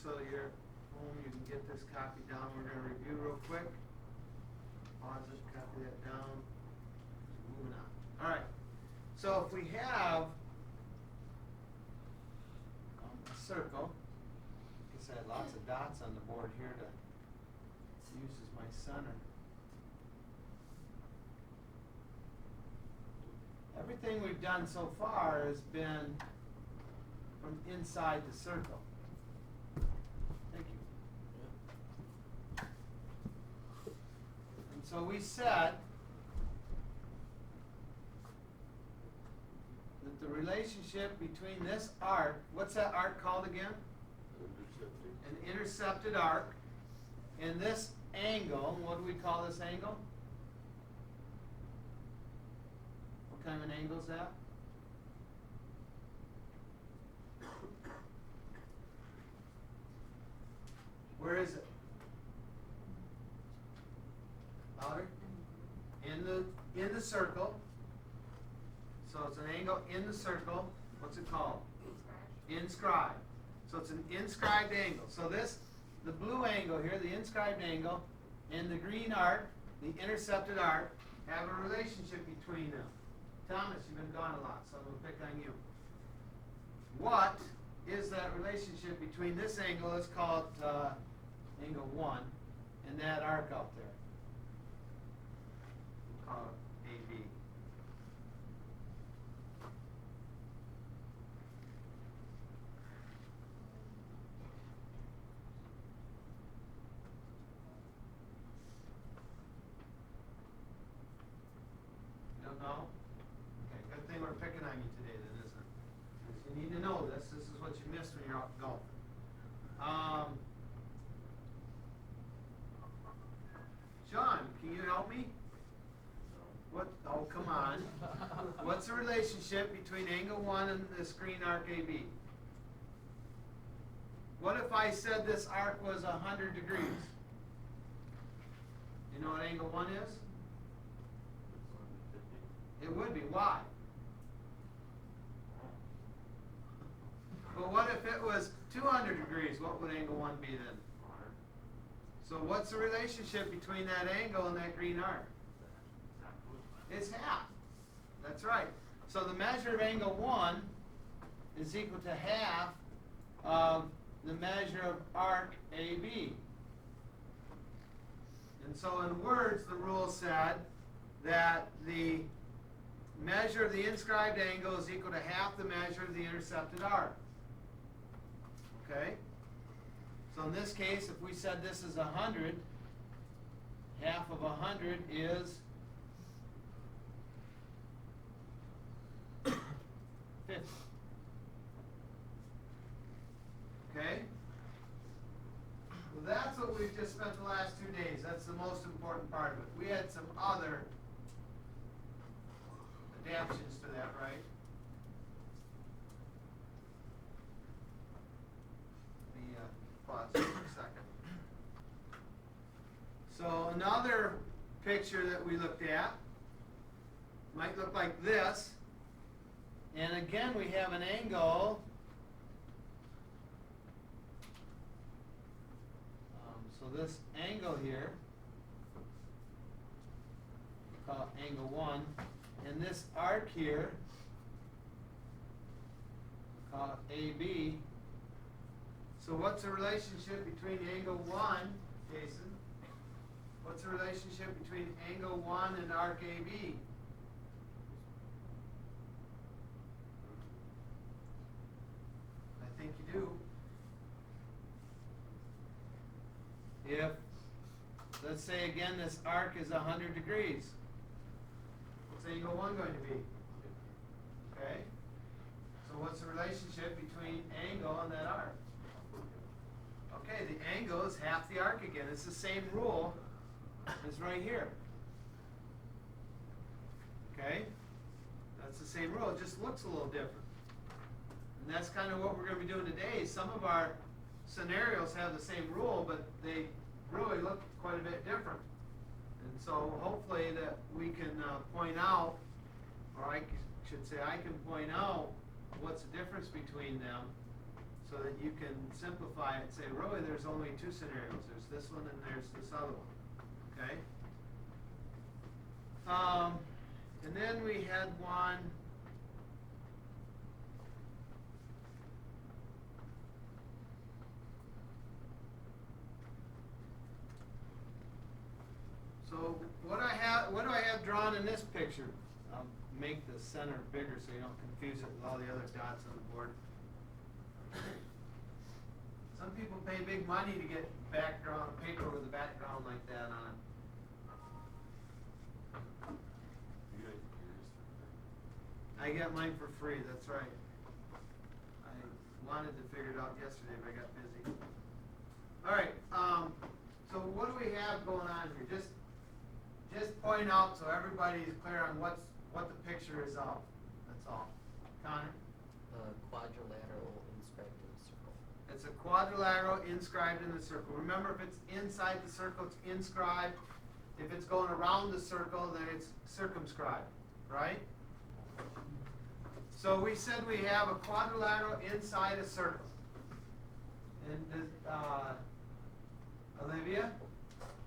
so you're home, you can get this copy down. We're going to review real quick. Pause it, copy that down. Moving on. All right. So if we have a circle, I guess I had lots of dots on the board here to use as my center. Everything we've done so far has been from inside the circle. Thank you. And so we said that the relationship between this arc, what's that arc called again? An intercepted arc. And this angle, what do we call this angle? What kind of an angle is that? Where is it? Louder? In the circle. So it's an angle in the circle. What's it called? Inscribed. So it's an inscribed angle. So this, the blue angle here, the inscribed angle, and the green arc, the intercepted arc, have a relationship between them. Thomas, you've been gone a lot, so I'm going to pick on you. What is that relationship between this angle, let's call it angle 1, and that arc out there? We'll call it AB. You don't know? Okay, good thing we're picking on you today then, isn't it? Because you need to know this. This is what you missed when you're out golfing. Sean, can you help me? What? Oh, come on. What's the relationship between angle 1 and this green arc AB? What if I said this arc was 100 degrees? You know what angle 1 is? It would be. Why? But what if it was 200 degrees? What would angle 1 be then? So what's the relationship between that angle and that green arc? It's half. That's right. So the measure of angle 1 is equal to half of the measure of arc AB. And so in words, the rule said that the measure of the inscribed angle is equal to half the measure of the intercepted arc. Okay? So in this case, if we said this is 100, half of 100 is 50. Okay? Well, that's what we've just spent the last 2 days. That's the most important part of it. We had some other adaptations to that, right? Let me pause for a second. So another picture that we looked at might look like this. And again, we have an angle. So this angle here, we call it angle 1. And this arc here, we call it AB. So what's the relationship between angle 1, Jason? What's the relationship between angle 1 and arc AB? I think you do. If, let's say again, this arc is 100 degrees. What's angle 1 going to be? Okay? So what's the relationship between angle and that arc? Okay, the angle is half the arc again. It's the same rule as right here. Okay? That's the same rule. It just looks a little different. And that's kind of what we're going to be doing today. Some of our scenarios have the same rule, but they really look quite a bit different. And so hopefully that we can point out, or I should say I can point out what's the difference between them, so that you can simplify it and say, really, there's only two scenarios. There's this one and there's this other one. Okay? And then we had one. So what do I have drawn in this picture? I'll make the center bigger so you don't confuse it with all the other dots on the board. Some people pay big money to get background paper with a background like that on it. I got mine for free, that's right. I wanted to figure it out yesterday, but I got busy. All right, so what do we have going on here? Just point out so everybody's clear on what the picture is of. That's all. Connor? Quadrilateral inscribed in a circle. It's a quadrilateral inscribed in the circle. Remember, if it's inside the circle, it's inscribed. If it's going around the circle, then it's circumscribed, right? So we said we have a quadrilateral inside a circle. And Olivia?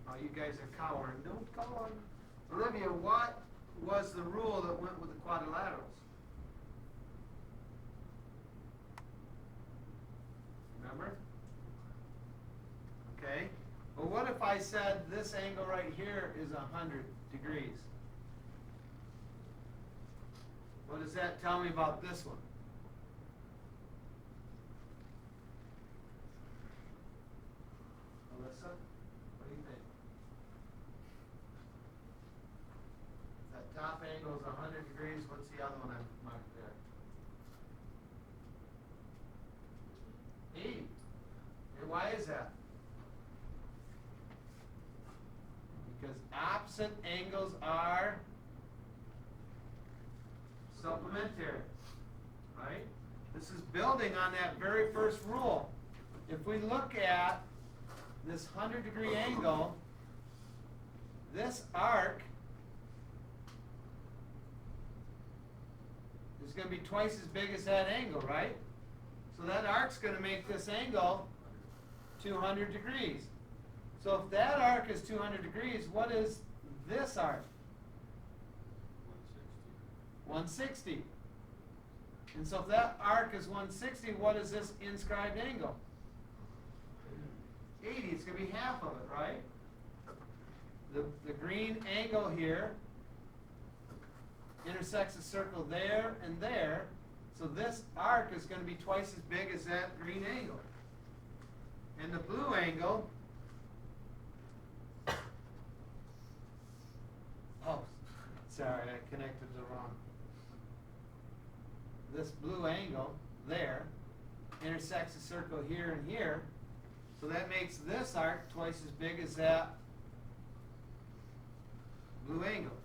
Oh, you guys are cowering. Don't cower. Olivia, what was the rule that went with the quadrilaterals? Remember? Okay. Well, what if I said this angle right here is 100 degrees? What does that tell me about this one? Alyssa, what do you think? That top angle is 100 degrees. What's the other one I've marked there? 80. And why is that? Because opposite angles are supplementary, right? This is building on that very first rule. If we look at this 100-degree angle, this arc is going to be twice as big as that angle, right? So that arc's going to make this angle 200 degrees. So if that arc is 200 degrees, what is this arc? 160. And so if that arc is 160, what is this inscribed angle? 80. It's going to be half of it, right? The green angle here intersects a circle there and there. So this arc is going to be twice as big as that green angle. And the blue angle, oh, sorry, I connected the wrong. This blue angle there intersects a circle here and here. So that makes this arc twice as big as that blue angle.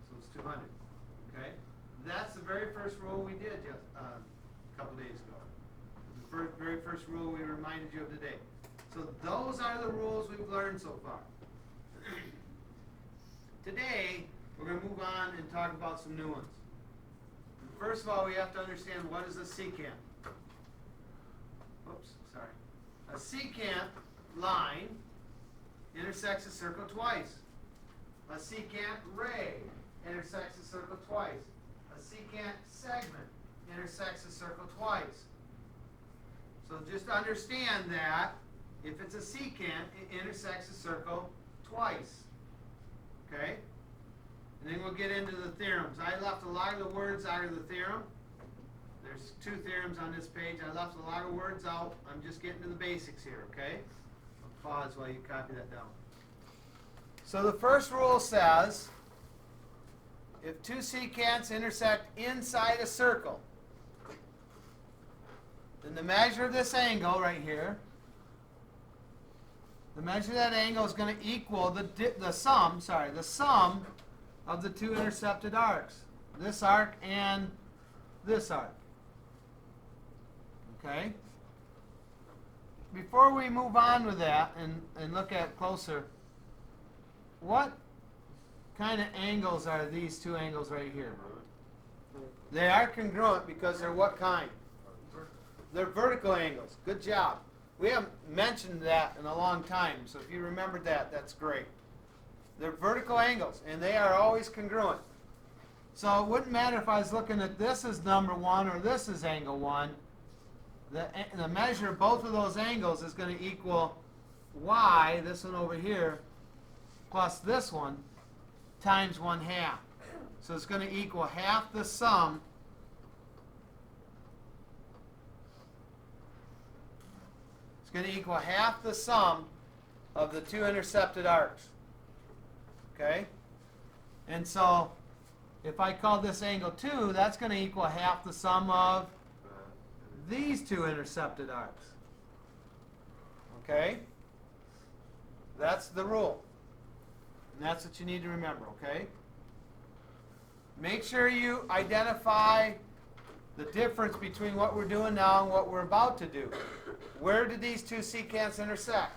So it's 200. Okay? That's the very first rule we did just a couple days ago. The very first rule we reminded you of today. So those are the rules we've learned so far. Today, we're going to move on and talk about some new ones. First of all, we have to understand what is a secant. Oops, sorry. A secant line intersects a circle twice. A secant ray intersects a circle twice. A secant segment intersects a circle twice. So just understand that if it's a secant, it intersects a circle twice. Okay? And then we'll get into the theorems. I left a lot of the words out of the theorem. There's 2 theorems on this page. I left a lot of words out. I'm just getting to the basics here, okay? I'll pause while you copy that down. So the first rule says, if 2 secants intersect inside a circle, then the measure of this angle right here, the measure of that angle is going to equal the sum of the 2 intercepted arcs. This arc and this arc. Okay? Before we move on with that and look at closer, what kind of angles are these 2 angles right here? They are congruent because they're what kind? They're vertical angles. Good job. We haven't mentioned that in a long time, so if you remembered that, that's great. They're vertical angles, and they are always congruent. So it wouldn't matter if I was looking at this as number 1 or this as angle 1. The measure of both of those angles is going to equal y, this one over here, plus this one, times 1/2. So it's going to equal half the sum going to equal half the sum of the two intercepted arcs. Okay? And so if I call this angle 2, that's going to equal half the sum of these two intercepted arcs. Okay? That's the rule. And that's what you need to remember, okay? Make sure you identify the difference between what we're doing now and what we're about to do. Where did these two secants intersect?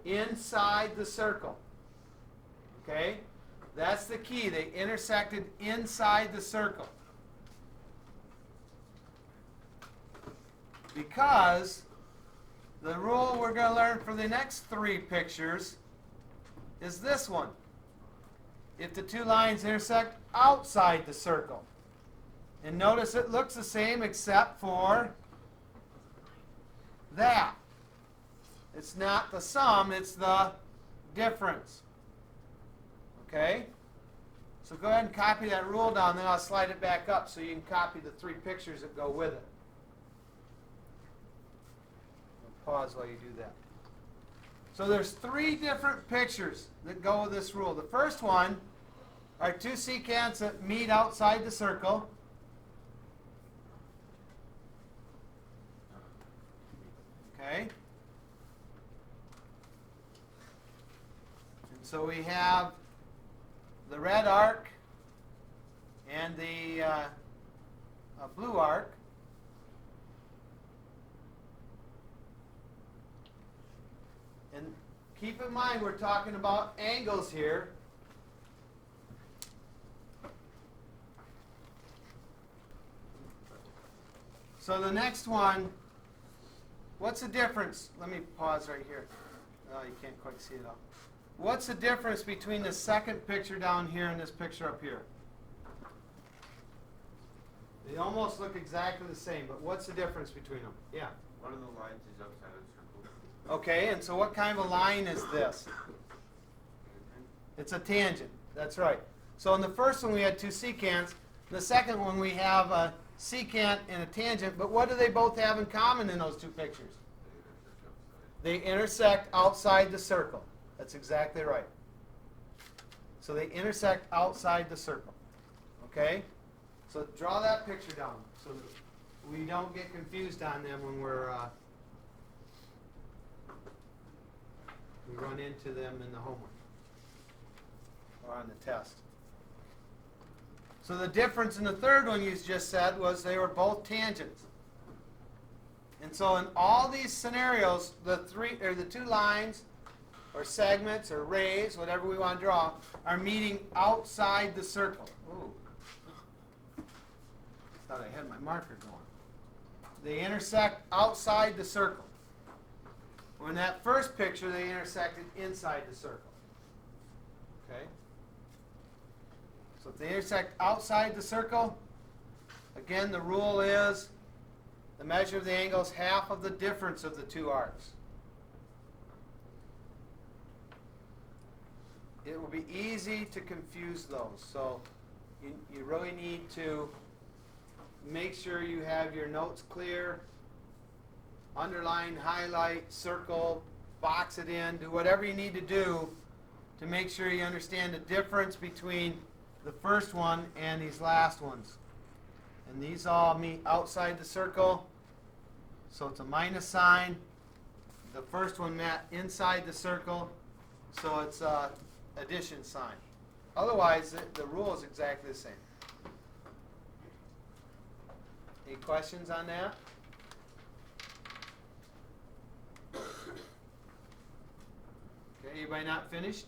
Inside the circle. Okay? That's the key. They intersected inside the circle. Because the rule we're going to learn for the next 3 pictures is this one. If the two lines intersect outside the circle. And notice it looks the same except for that. It's not the sum, it's the difference. Okay? So go ahead and copy that rule down, then I'll slide it back up so you can copy the 3 pictures that go with it. I'll pause while you do that. So there's 3 different pictures that go with this rule. The first one are 2 secants that meet outside the circle. Okay? And so we have the red arc and the blue arc. And keep in mind we're talking about angles here. So the next one, what's the difference? Let me pause right here. Oh, you can't quite see it all. What's the difference between the second picture down here and this picture up here? They almost look exactly the same, but what's the difference between them? Yeah. One of the lines is outside of the circle. Okay, and so what kind of a line is this? It's a tangent. That's right. So in the first one we had 2 secants. In the second one we have a secant and a tangent, but what do they both have in common in those 2 pictures? They intersect outside the circle. That's exactly right. So they intersect outside the circle. Okay? So draw that picture down so that we don't get confused on them when we run into them in the homework or on the test. So the difference in the third one you just said was they were both tangents. And so in all these scenarios, the 2 lines or segments or rays, whatever we want to draw, are meeting outside the circle. Ooh. Thought I had my marker going. They intersect outside the circle. Well, in that first picture, they intersected inside the circle. Okay? So if they intersect outside the circle, again, the rule is the measure of the angle is half of the difference of the 2 arcs. It will be easy to confuse those. So you really need to make sure you have your notes clear. Underline, highlight, circle, box it in. Do whatever you need to do to make sure you understand the difference between the first one and these last ones. And these all meet outside the circle. So it's a minus sign. The first one met inside the circle. So it's a addition sign. Otherwise, the rule is exactly the same. Any questions on that? Okay, anybody not finished?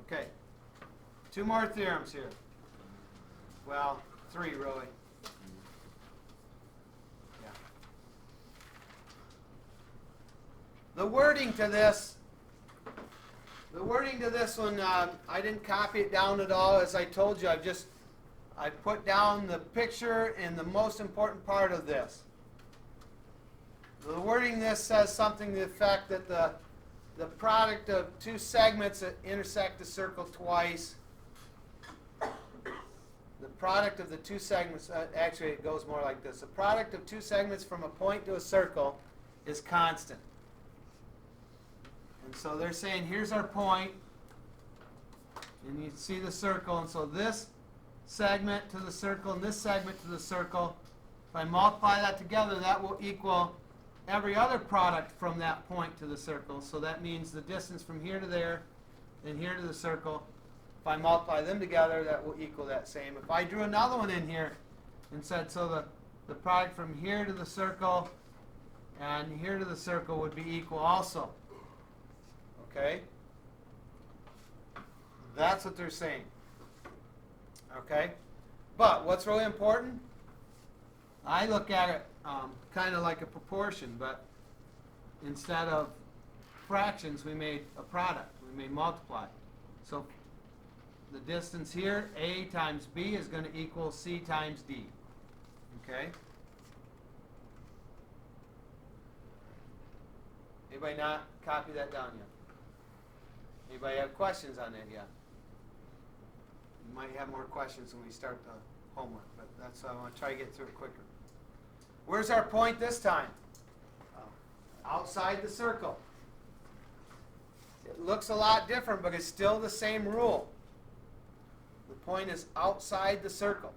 Okay. 2 more theorems here. Well, 3 really. Yeah. The wording to this one, I didn't copy it down at all. As I told you, I put down the picture and the most important part of this. The wording this says something to the effect that the product of two segments that intersect the circle twice, the product of the two segments, actually it goes more like this. The product of two segments from a point to a circle is constant. And so they're saying, here's our point, and you see the circle, and so this segment to the circle and this segment to the circle, if I multiply that together, that will equal every other product from that point to the circle. So that means the distance from here to there and here to the circle. If I multiply them together, that will equal that same. If I drew another one in here and said, so the product from here to the circle and here to the circle would be equal also. Okay? That's what they're saying. Okay? But what's really important? I look at it kind of like a proportion, but instead of fractions, we made a product. We made multiply. So the distance here, A times B, is going to equal C times D. Okay? Anybody not copy that down yet? Anybody have questions on that yet? You might have more questions when we start the homework, but that's why I want to try to get through it quicker. Where's our point this time? Outside the circle. It looks a lot different, but it's still the same rule. The point is outside the circle.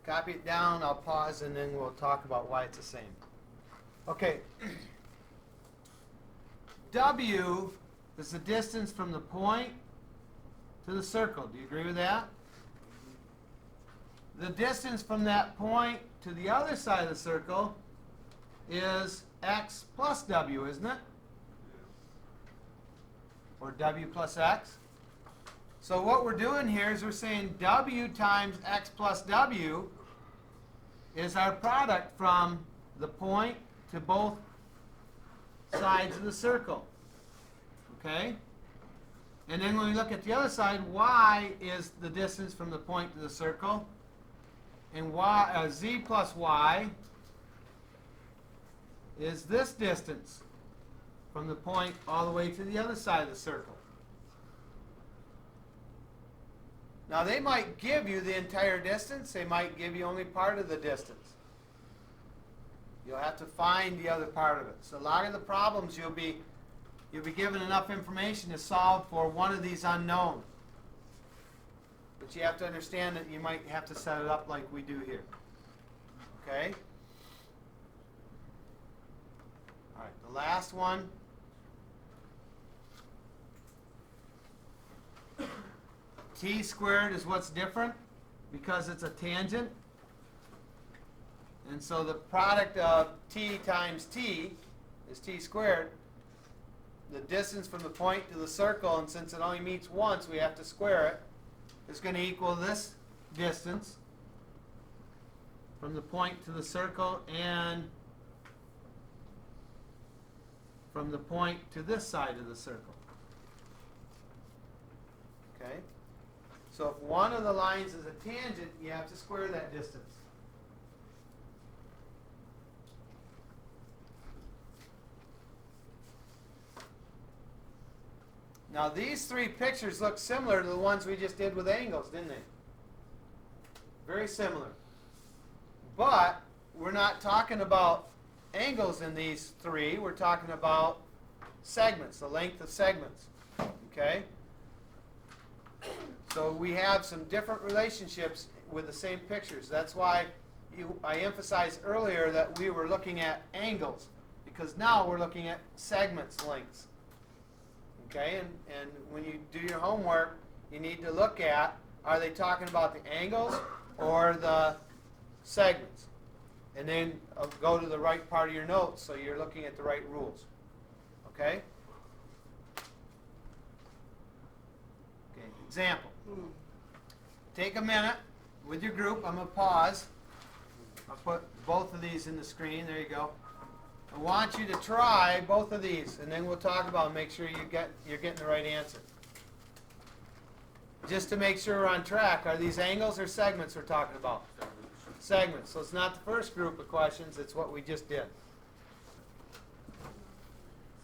Copy it down, I'll pause, and then we'll talk about why it's the same. Okay. W is the distance from the point to the circle. Do you agree with that? The distance from that point to the other side of the circle is x plus w, isn't it? Or w plus x. So what we're doing here is we're saying w times x plus w is our product from the point to both sides of the circle. Okay? And then when we look at the other side, y is the distance from the point to the circle. And z plus y is this distance from the point all the way to the other side of the circle. Now they might give you the entire distance. They might give you only part of the distance. You'll have to find the other part of it. So a lot of the problems you'll be given enough information to solve for one of these unknowns. But you have to understand that you might have to set it up like we do here. Okay? All right, the last one. T squared is what's different because it's a tangent. And so the product of t times t is t squared. The distance from the point to the circle, and since it only meets once, we have to square it. It's going to equal this distance from the point to the circle and from the point to this side of the circle. Okay? So if one of the lines is a tangent, you have to square that distance. Now these three pictures look similar to the ones we just did with angles, didn't they? Very similar. But we're not talking about angles in these three. We're talking about segments, the length of segments. Okay? So we have some different relationships with the same pictures. That's why I emphasized earlier that we were looking at angles, because now we're looking at segments lengths. Okay, and when you do your homework, you need to look at, are they talking about the angles or the segments? And then go to the right part of your notes so you're looking at the right rules. Okay? Okay, Example. Take a minute with your group. I'm going to pause. I'll put both of these in the screen. There you go. I want you to try both of these, and then we'll talk about and make sure you're getting the right answer. Just to make sure we're on track, are these angles or segments we're talking about? Segments. So it's not the first group of questions, it's what we just did.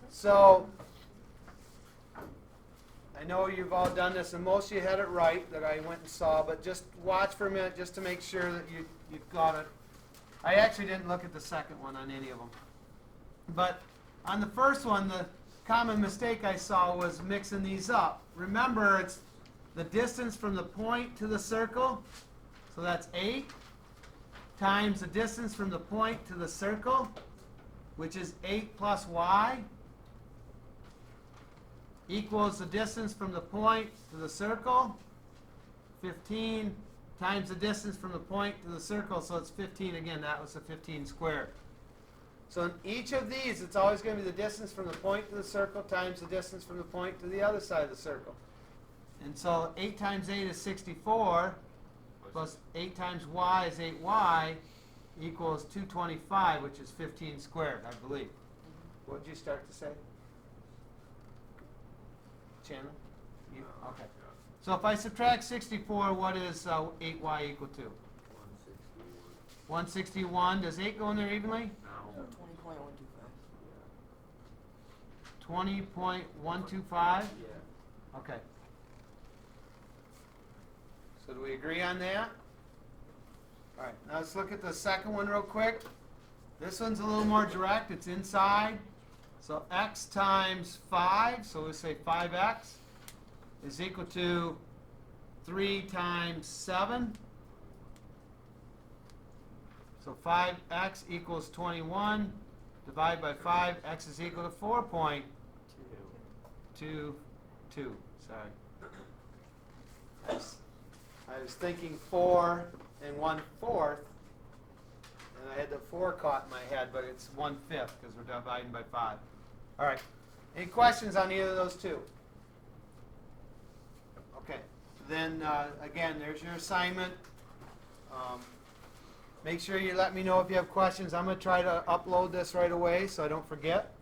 So, I know you've all done this, and most of you had it right that I went and saw, but just watch for a minute just to make sure that you've got it. I actually didn't look at the second one on any of them. But on the first one, the common mistake I saw was mixing these up. Remember, it's the distance from the point to the circle, so that's 8, times the distance from the point to the circle, which is 8 plus y, equals the distance from the point to the circle, 15, times the distance from the point to the circle, so it's 15 again. That was a 15 squared. So in each of these, it's always going to be the distance from the point to the circle times the distance from the point to the other side of the circle. And so 8 times 8 is 64, plus 8 times y is 8y, equals 225, which is 15 squared, I believe. What did you start to say? Chandler? Okay. So if I subtract 64, what is 8y equal to? 161. Does 8 go in there evenly? 20.125? Yeah. Okay. So do we agree on that? All right, now let's look at the second one real quick. This one's a little more direct. It's inside. So x times 5, so we'll say 5x, is equal to 3 times 7. So 5x equals 21. Divide by 5, x is equal to 4.22. Sorry. I was thinking 4 and 1/4, and I had the 4 caught in my head, but it's 1/5 because we're dividing by 5. All right. Any questions on either of those two? Okay. Then, again, there's your assignment. Make sure you let me know if you have questions. I'm going to try to upload this right away so I don't forget.